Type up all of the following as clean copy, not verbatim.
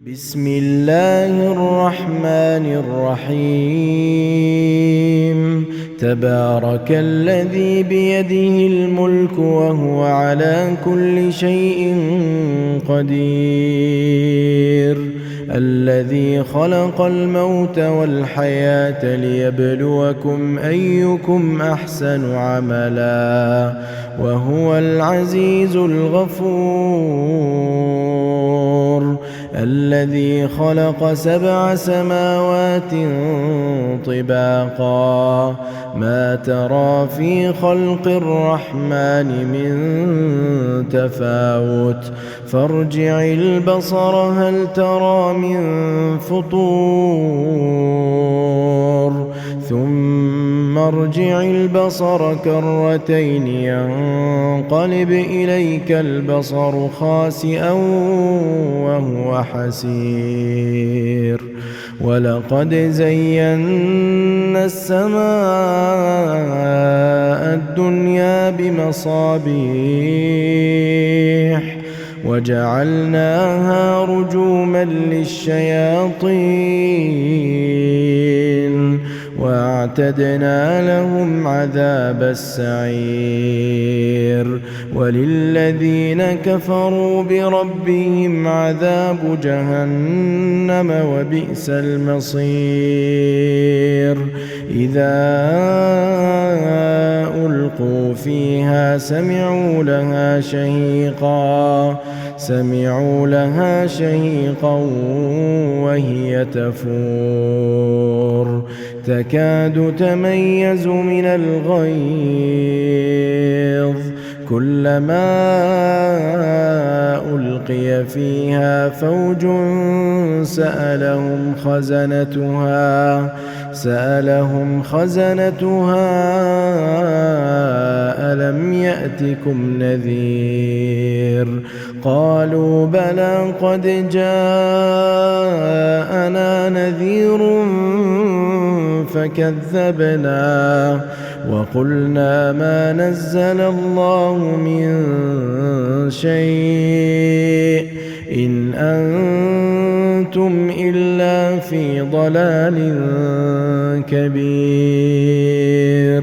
بسم الله الرحمن الرحيم تبارك الذي بيده الملك وهو على كل شيء قدير الذي خلق الموت والحياة ليبلوكم أيكم أحسن عملا وهو العزيز الغفور الذي خلق 7 سماوات طباقا ما ترى في خلق الرحمن من تفاوت فارجع البصر هل ترى من فطور ثم ارجع البصر كرتين ينقلب إليك البصر خاسئا وهو حسير ولقد زينا السماء الدنيا بمصابيح وجعلناها رجوما للشياطين وأعتدنا لهم عذاب السعير وللذين كفروا بربهم عذاب جهنم وبئس المصير إذا ألقوا فيها سمعوا لها شهيقا وهي تفور تكاد تميز من الغيظ كلما ألقي فيها فوج سألهم خزنتها ألم يأتكم نذير قالوا بلى قد جاءنا نذير فكذبنا وقلنا ما نزل الله من شيء إن أنتم إلا في ضلال كبير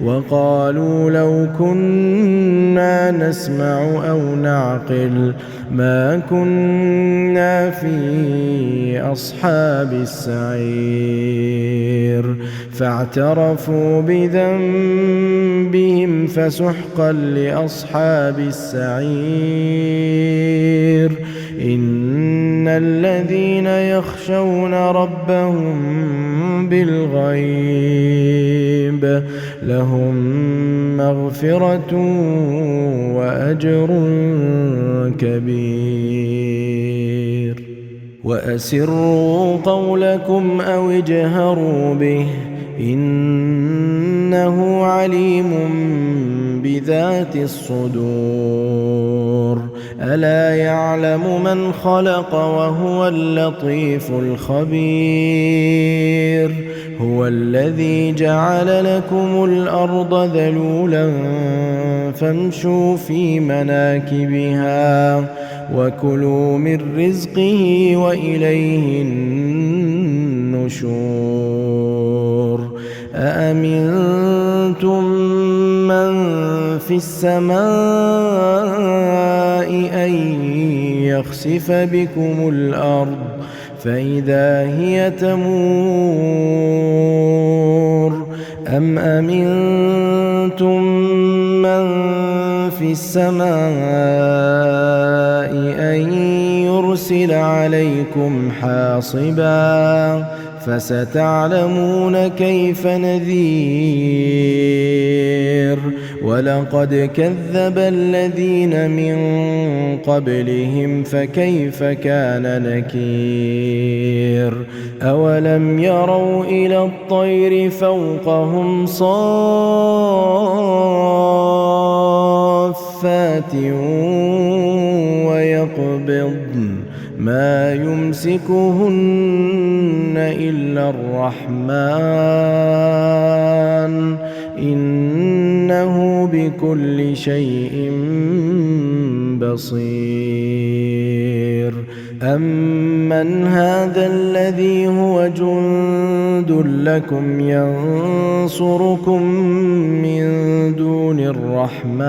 وقالوا لو كنا نسمع أو نعقل ما كنا في أصحاب السعير فاعترفوا بذنبهم فسحقا لأصحاب السعير إن الذين يخشون ربهم بالغيب لهم مغفرة وأجر كبير وأسروا قولكم أو اجهروا به إنه عليم بذات الصدور ألا يعلم من خلق وهو اللطيف الخبير هو الذي جعل لكم الأرض ذلولا فامشوا في مناكبها وكلوا من رزقه وإليه النشور أأمنتم من في السماء أن يخسف بكم الأرض فإذا هي تمور أم أمنتم من في السماء أن يرسل عليكم حاصبا فستعلمون كيف نذير ولقد كذب الذين من قبلهم فكيف كان نكير أولم يروا إلى الطير فوقهم صافات ويقبضن ما يمسكهن إلا الرحمن إنه بكل شيء بصير أَمَّنْ هَذَا الَّذِي هُوَ جُندٌ لَّكُمْ يَنصُرُكُم مِّن دُونِ الرَّحْمَٰنِ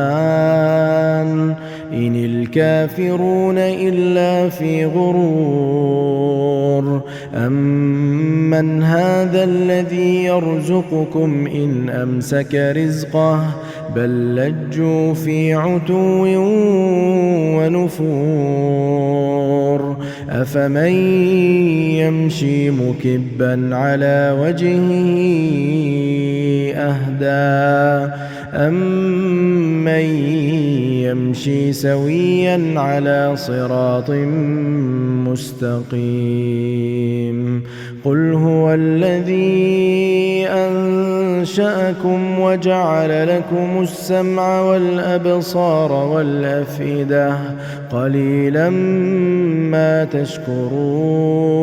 إِنِ الْكَافِرُونَ إِلَّا فِي غُرُورٍ أَمَّنْ هَذَا الَّذِي يَرْزُقُكُمْ إِنْ أَمْسَكَ رِزْقَهُ بَل لَّجُّوا فِي عُتُوٍّ وَنُفُورٍ أَفَمَن يَمْشِي مُكِبًّا عَلَىٰ وَجْهِهِ أَهْدَىٰ أَمَّن يَمْشِي سَوِيًّا عَلَىٰ صِرَاطٍ مُّسْتَقِيمٍ قُلْ هُوَ الَّذِي أَنشَأَكُمْ وَجَعَلَ لَكُمُ السَّمْعَ وَالْأَبْصَارَ وَالْأَفْئِدَةَ قَلِيلًا مَّا تَشْكُرُونَ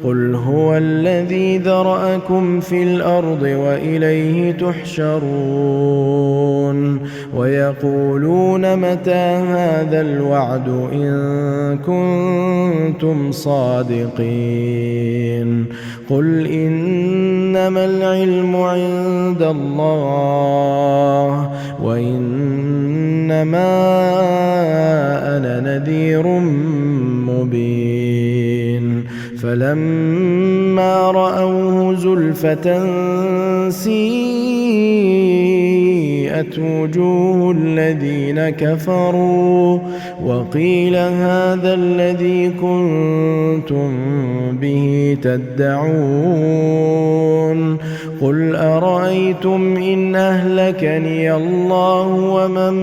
قُلْ هُوَ الَّذِي ذَرَأَكُمْ فِي الْأَرْضِ وَإِلَيْهِ تُحْشَرُونَ وَيَقُولُونَ مَتَىٰ هَٰذَا الْوَعْدُ إِن كُنتُمْ صَادِقِينَ قُلْ إِنَّمَا الْعِلْمُ عِندَ اللَّهِ وَإِنَّمَا أَنَا نَذِيرٌ مُّبِينٌ فَلَمَّا رَأَوْهُ زُلْفَةً سِيئَتْ وُجُوهُ الَّذِينَ كَفَرُوا وَقِيلَ هَٰذَا الَّذِي كُنتُم بِهِ تَدَّعُونَ قُلْ أَرَأَيْتُمْ إِنْ أَهْلَكَنِيَ اللَّهُ وَمَن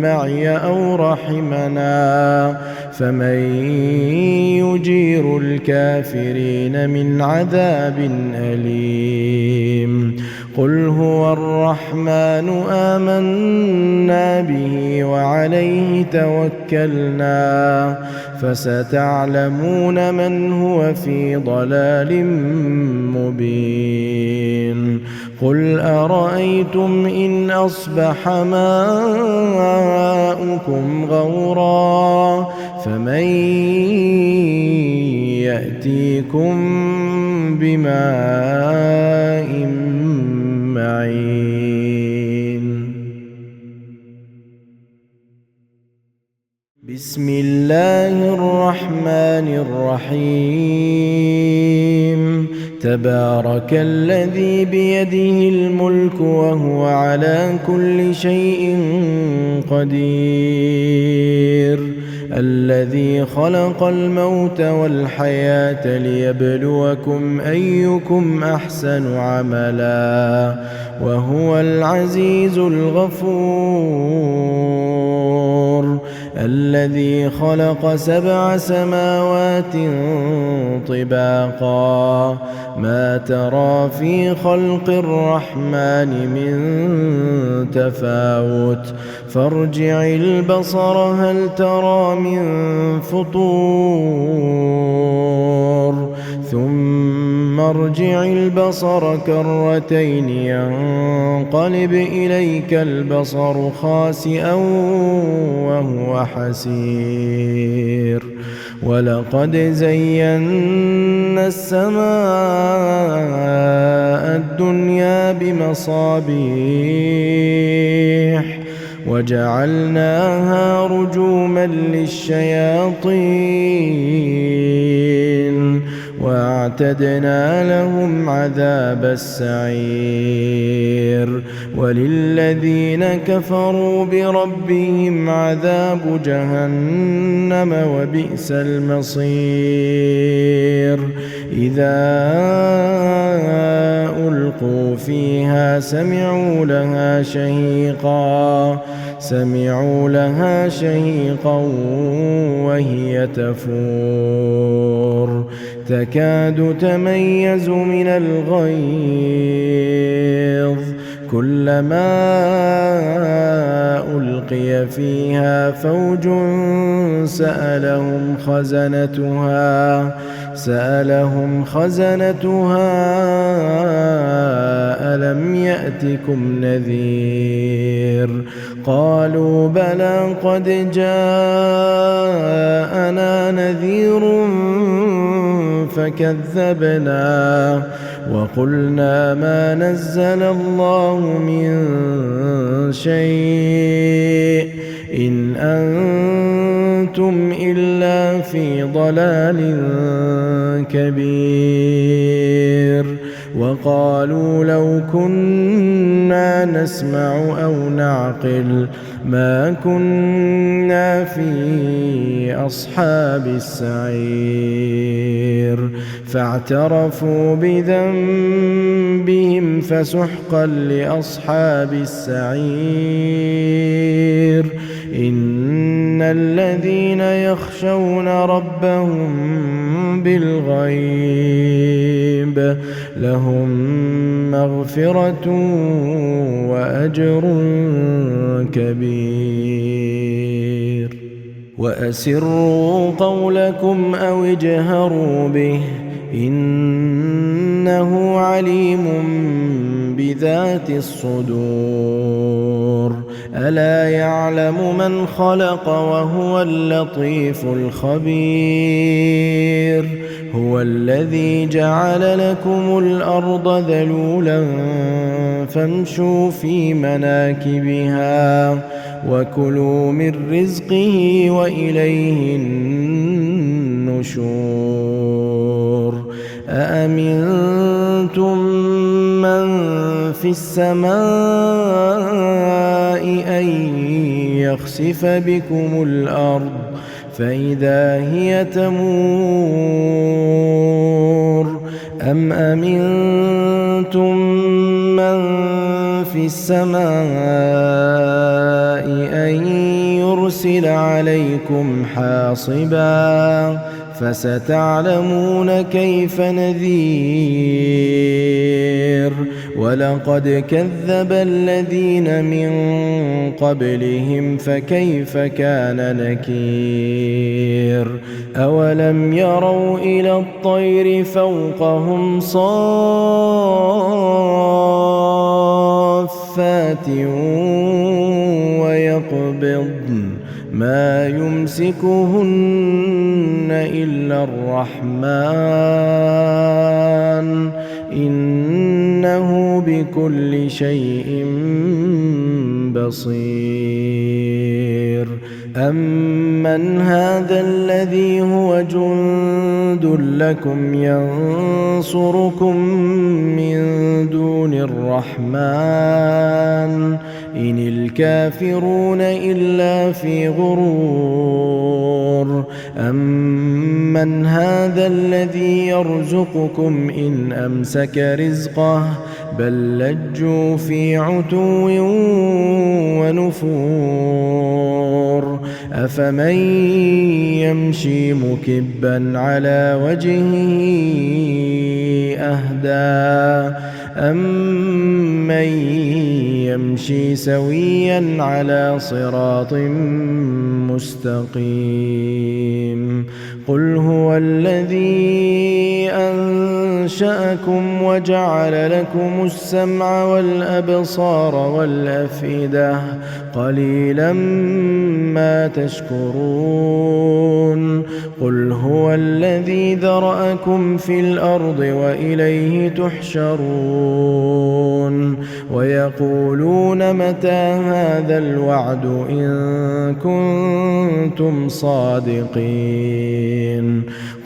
مَّعِيَ أَوْ رَحِمَنَا فَمَن يُجِيرُ الْكَافِرِينَ مِنْ عَذَابٍ أَلِيمٍ قُلْ هُوَ الرَّحْمَٰنُ آمَنَّا بِهِ وَعَلَيْهِ تَوَكَّلْنَا فَسَتَعْلَمُونَ مَنْ هُوَ فِي ضَلَالٍ مُّبِينٍ قُلْ أَرَأَيْتُمْ إِنْ أَصْبَحَ مَاؤُكُمْ غَوْرًا فَمَن يَأْتِيكُم بِمَاءٍ معين بسم الله الرحمن الرحيم تبارك الذي بيده الملك وهو على كل شيء قدير الذي خلق الموت والحياة ليبلوكم أيكم أحسن عملا وهو العزيز الغفور الذي خلق 7 سماوات طباقا ما ترى في خلق الرحمن من تفاوت فارجع البصر هل ترى من فطور ثم ارجع البصر كرتين ينقلب إليك البصر خاسئا وهو حسير ولقد زينا السماء الدنيا بمصابيح وجعلناها رجوما للشياطين وأعتدنا لهم عذاب السعير وللذين كفروا بربهم عذاب جهنم وبئس المصير إذا ألقوا فيها سمعوا لها شهيقا وهي تفور تكاد تميز من الغيظ كلما ألقي فيها فوج سألهم خزنتها ألم يأتكم نذير قالوا بلى قد جاءنا نذير فكذبنا وقلنا ما نزل الله من شيء إن أنتم إلا في ضلال كبير. وقالوا لو كنا نسمع أو نعقل ما كنا في أصحاب السعير. فاعترفوا بذنبهم فسحقا لأصحاب السعير. إن الذين يخشون ربهم بالغيب لهم مغفرة وأجر كبير. وأسروا قولكم أو اجهروا به إنه عليم بذات الصدور. ألا يعلم من خلق وهو اللطيف الخبير. هو الذي جعل لكم الأرض ذلولا فامشوا في مناكبها وكلوا من رزقه وإليه النشور. أأمنتم من في السماء أن يخسف بكم الأرض فإذا هي تمور أم أمنتم من في السماء أن يرسل عليكم حاصبا فستعلمون كيف نذير. ولقد كذب الذين من قبلهم فكيف كان نكير. أولم يروا إلى الطير فوقهم صافات ويقبضن ما يمسكهن إلا الرحمن إنه بكل شيء بصير. أمن هذا الذي هو جند لكم ينصركم من دون الرحمن إن الكافرون إلا في غرور. أمن هذا الذي يرزقكم إن أمسك رزقه بل لجوا في عتو ونفور. أفمن يمشي مكبا على وجهه أهدى أمن يمشي سويا على صراط مستقيم. قل هو الذي أنشأكم وجعل لكم السمع والأبصار والأفئدة قليلا ما تشكرون. قل هو الذي ذرأكم في الأرض وإليه تحشرون. ويقولون متى هذا الوعد إن كنتم صادقين.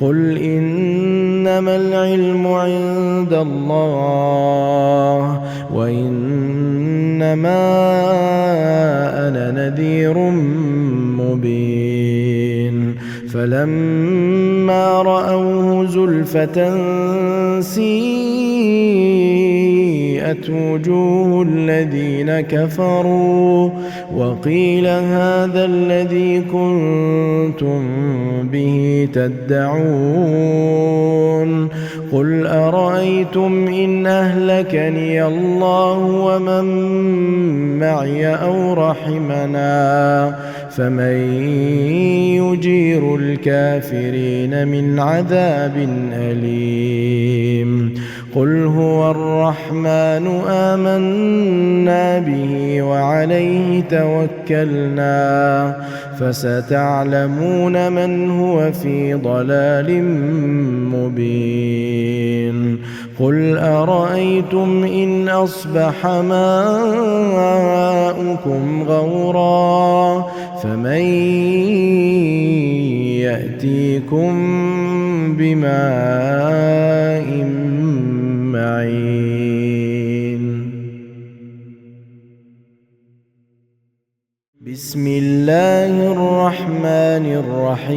قل إنما العلم عند الله وإنما أنا نذير مبين. فلما رأوه زلفة سيئت وجوه الذين كفروا وقيل هذا الذي كنتم به تدعون. قل أرأيتم إن أهلكني الله ومن معي أو رحمنا فمن يجير الكافرين من عذاب أليم قل هو الرحمن آمنا به وعليه توكلنا فستعلمون من هو في ضلال مبين قل أرأيتم إن أصبح ماؤكم غورا فمن يأتيكم بماء معين بسم الله الرحمن الرحيم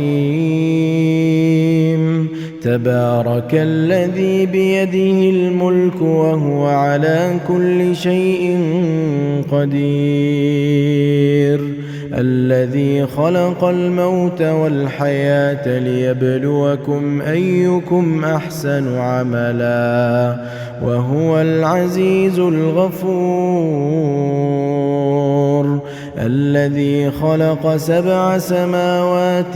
تبارك الذي بيده الملك وهو على كل شيء قدير الذي خلق الموت والحياة ليبلوكم أيكم أحسن عملا وهو العزيز الغفور الذي خلق 7 سماوات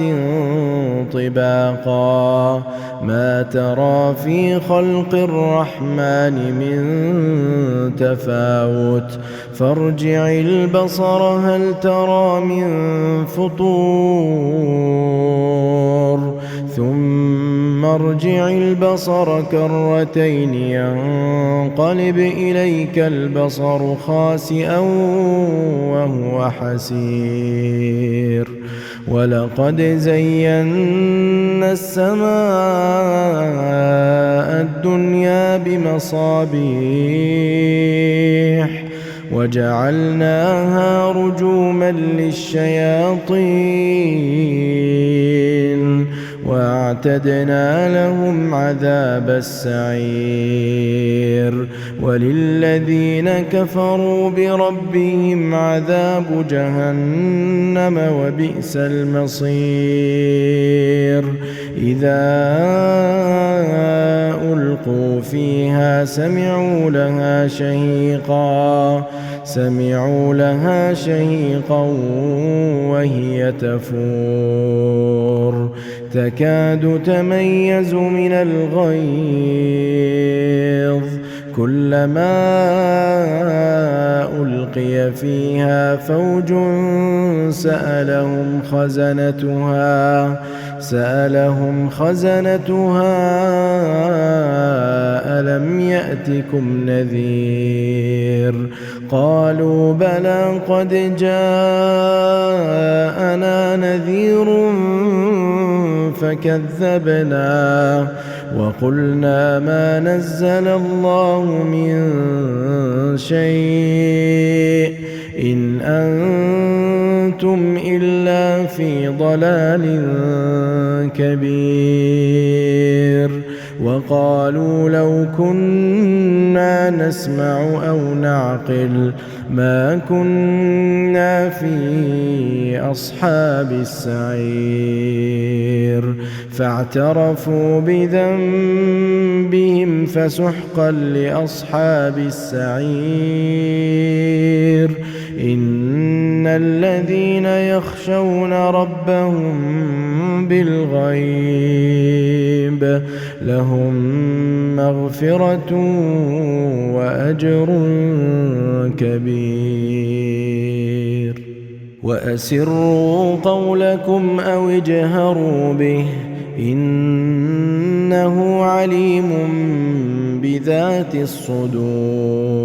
طباقا ما ترى في خلق الرحمن من تفاوت فارجع البصر هل ترى من فطور ثم ارجع البصر كرتين ينقلب إليك البصر خاسئا وهو حسير ولقد زينا السماء الدنيا بمصابيح وجعلناها رجوما للشياطين واعتدنا لهم عذاب السعير وللذين كفروا بربهم عذاب جهنم وبئس المصير إذا ألقوا فيها سمعوا لها شهيقا وهي تفور تكاد تميز من الغيظ كلما ألقي فيها فوج سألهم خزنتها ألم يأتكم نذير قالوا بلى قد جاءنا نذير فكذبنا وقلنا ما نزل الله من شيء إن أنتم إلا في ضلال كبير وقالوا لو كنا نسمع أو نعقل ما كنا في أصحاب السعير فاعترفوا بذنبهم فسحقا لأصحاب السعير إن الذين يخشون ربهم بالغيب لهم مغفرة وأجر كبير وأسروا قولكم أو اجهروا به إنه عليم بذات الصدور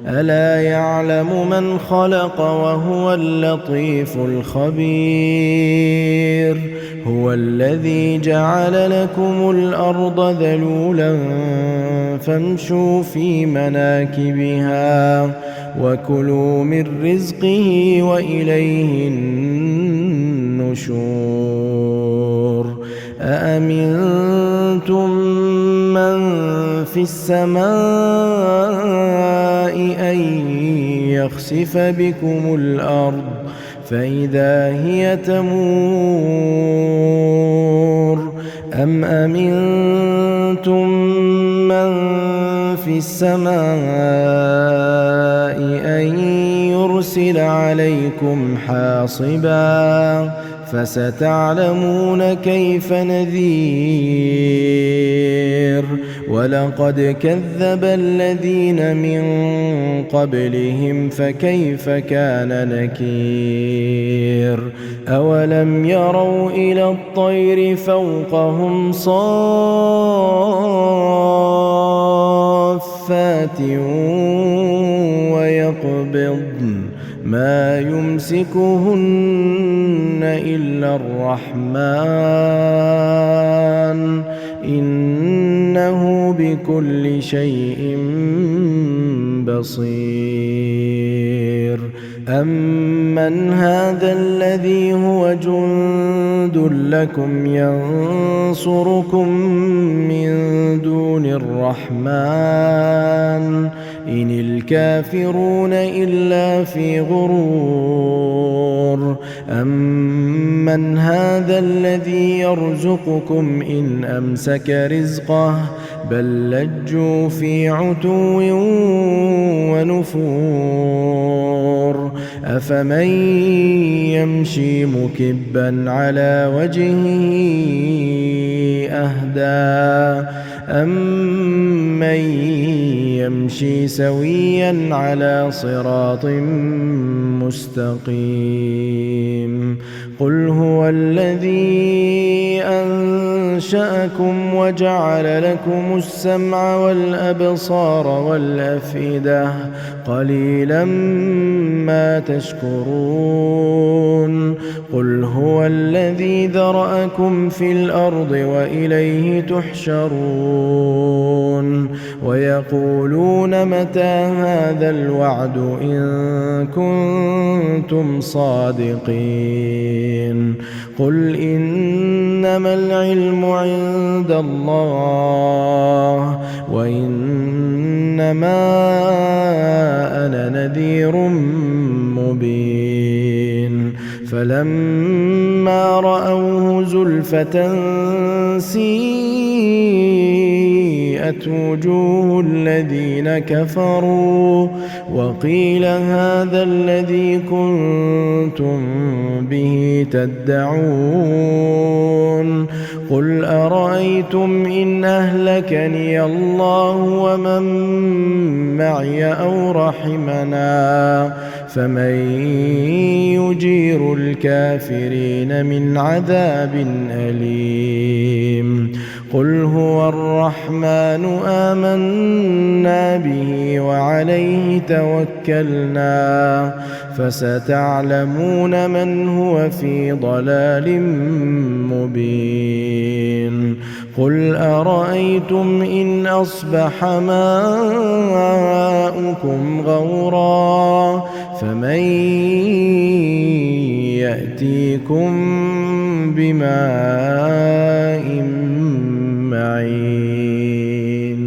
ألا يعلم من خلق وهو اللطيف الخبير هو الذي جعل لكم الأرض ذلولا فامشوا في مناكبها وكلوا من رزقه وإليه النشور أأمنتم من في السماء أن يخسف بكم الأرض فإذا هي تمور أم أمنتم من في السماء أن ليرسل عليكم حاصبا فستعلمون كيف نذير ولقد كذب الذين من قبلهم فكيف كان نكير أولم يروا إلى الطير فوقهم صافات ويقبضن ما يمسكهن إلا الرحمن إنه بكل شيء بصير أمن هذا الذي هو جند لكم ينصركم من دون الرحمن إن الكافرون إلا في غرور أمن هذا الذي يرزقكم إن أمسك رزقه بل لجوا في عتو ونفور أفمن يمشي مكبا على وجهه أهدى أمن يمشي سويا على صراط مستقيم قل هو الذي أنشأكم وجعل لكم السمع والأبصار والأفئدة قليلا ما تشكرون قل هو الذي ذرأكم في الأرض وإليه تحشرون ويقولون متى هذا الوعد إن كنتم صادقين قل إنما العلم عند الله وإنما أنا نذير مبين فلما رأوه زلفة سيئت وجوه الذين كفروا وقيل هذا الذي كنتم به تدعون قل أرأيتم إن أهلكني الله ومن معي أو رحمنا فمن يجير الكافرين من عذاب أليم قل هو الرحمن آمنا به وعليه توكلنا فستعلمون من هو في ضلال مبين قل أرأيتم إن أصبح ماؤكم غورا فمن يأتيكم بماء معين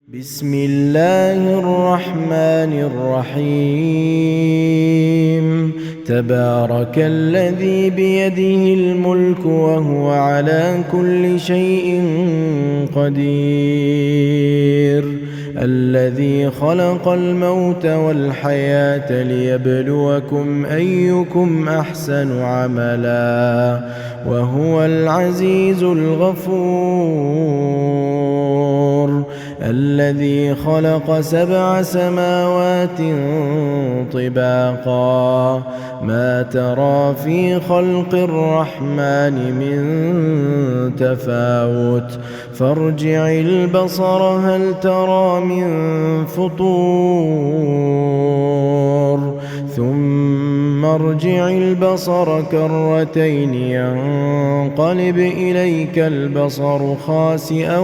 بسم الله الرحمن الرحيم تبارك الذي بيده الملك وهو على كل شيء قدير الذي خلق الموت والحياة ليبلوكم أيكم أحسن عملا وهو العزيز الغفور الذي خلق 7 سماوات طباقا ما ترى في خلق الرحمن من تفاوت فارجع البصر هل ترى من فطور ثم ارجع البصر كرتين ينقلب إليك البصر خاسئا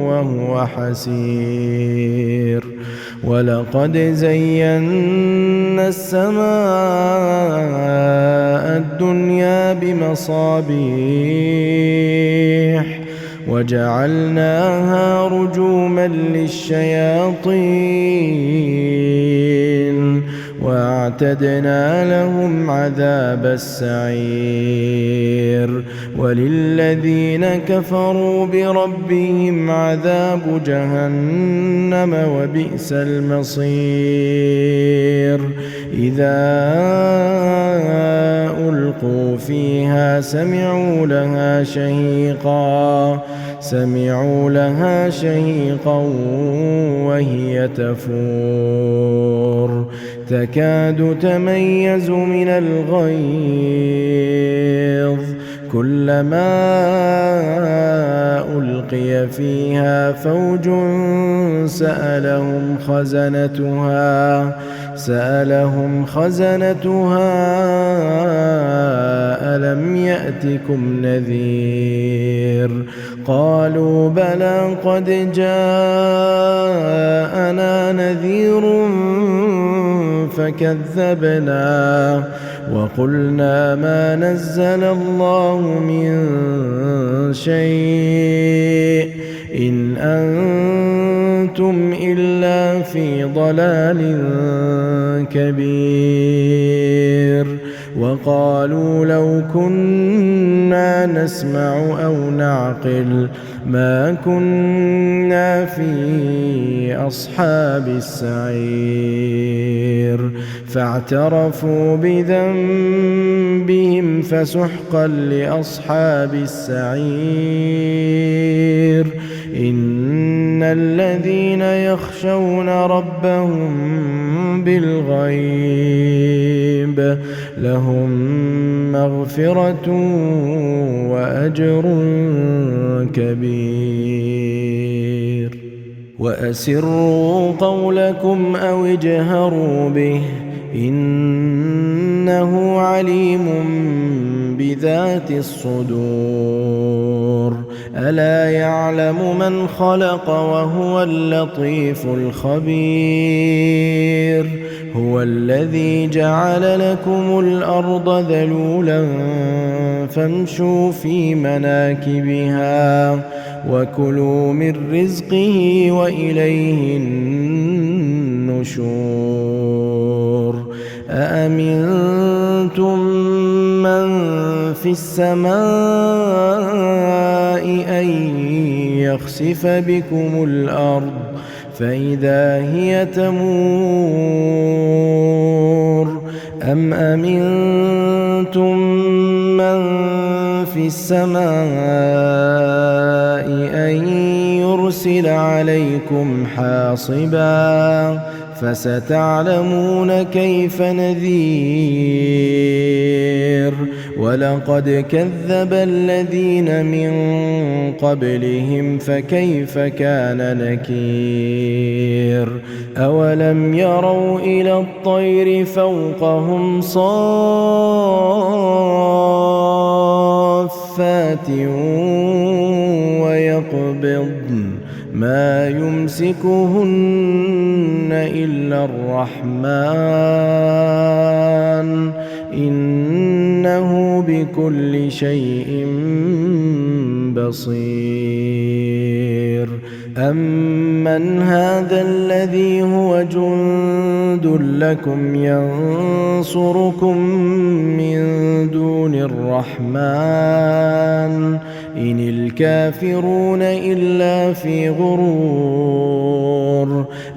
وهو حسير ولقد زينا السماء الدنيا بمصابيح وجعلناها رجوما للشياطين وأعتدنا لهم عذاب السعير وللذين كفروا بربهم عذاب جهنم وبئس المصير إذا ألقوا فيها سمعوا لها شهيقا وهي تفور تكاد تميز من الغيظ كلما ألقي فيها فوج سألهم خزنتها ألم يأتكم نذير قالوا بلى قد جاءنا نذير فكذبنا وقلنا ما نزل الله من شيء إن أنتم إلا في ضلال كبير وقالوا لو كنا نسمع أو نعقل ما كنا في أصحاب السعير فاعترفوا بذنبهم فسحقا لأصحاب السعير إن الذين يخشون ربهم بالغيب لهم مغفرة وأجر كبير وأسروا قولكم أو اجهروا به إنه عليم بذات الصدور ألا يعلم من خلق وهو اللطيف الخبير هو الذي جعل لكم الأرض ذلولا فامشوا في مناكبها وكلوا من رزقه وإليه النشور أأمنتم من في السماء أن يخسف بكم الأرض فإذا هي تمور أم أمنتم من في السماء أن يرسل عليكم حاصبا فستعلمون كيف نذير ولقد كذب الذين من قبلهم فكيف كان نكير أولم يروا إلى الطير فوقهم صافات ويقبضن ما يمسكهن إلا الرحمن إنه بكل شيء بصير أمن هذا الذي هو جند لكم ينصركم من دون الرحمن إن الكافرون إلا في غرور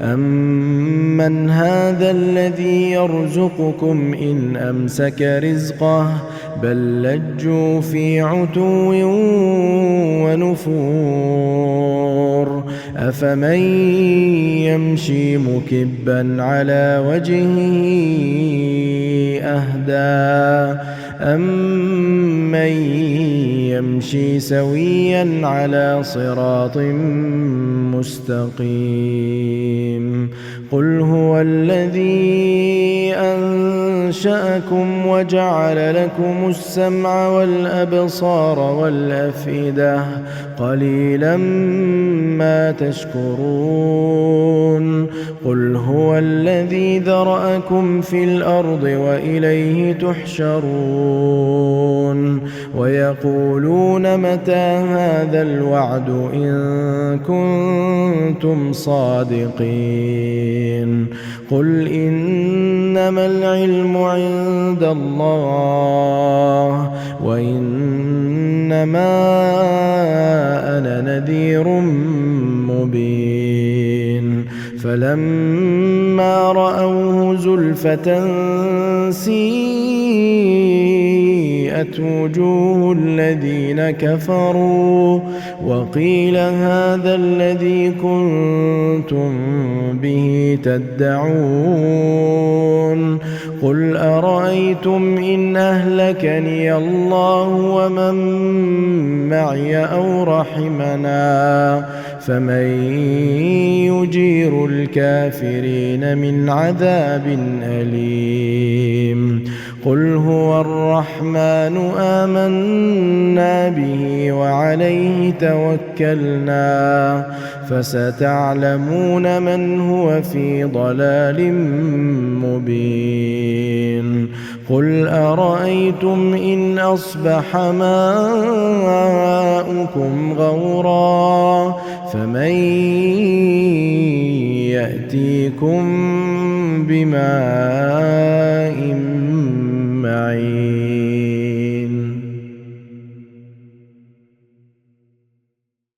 أمن هذا الذي يرزقكم إن أمسك رزقه بل لجوا في عتو ونفور أفمن يمشي مكبا على وجهه أهدى أمن يمشي سويا على صراط مستقيم قل هو الذي أنشأكم وجعل لكم السمع والأبصار والأفئدة قليلا ما تشكرون قل هو الذي ذرأكم في الأرض وإليه تحشرون ويقولون متى هذا الوعد إن كنتم صادقين قل إنما العلم عند الله وإنما أنا نذير مبين فلما رأوه زلفة سيئت وجوه الذين كفروا وقيل هذا الذي كنتم به تدعون قل أرأيتم إن أهلكني الله ومن معي أو رحمنا فمن يجير الكافرين من عذاب أليم قل هو الرحمن آمنا به وعليه توكلنا فستعلمون من هو في ضلال مبين قل أرأيتم إن أصبح ماؤكم غورا فمن يأتيكم بماء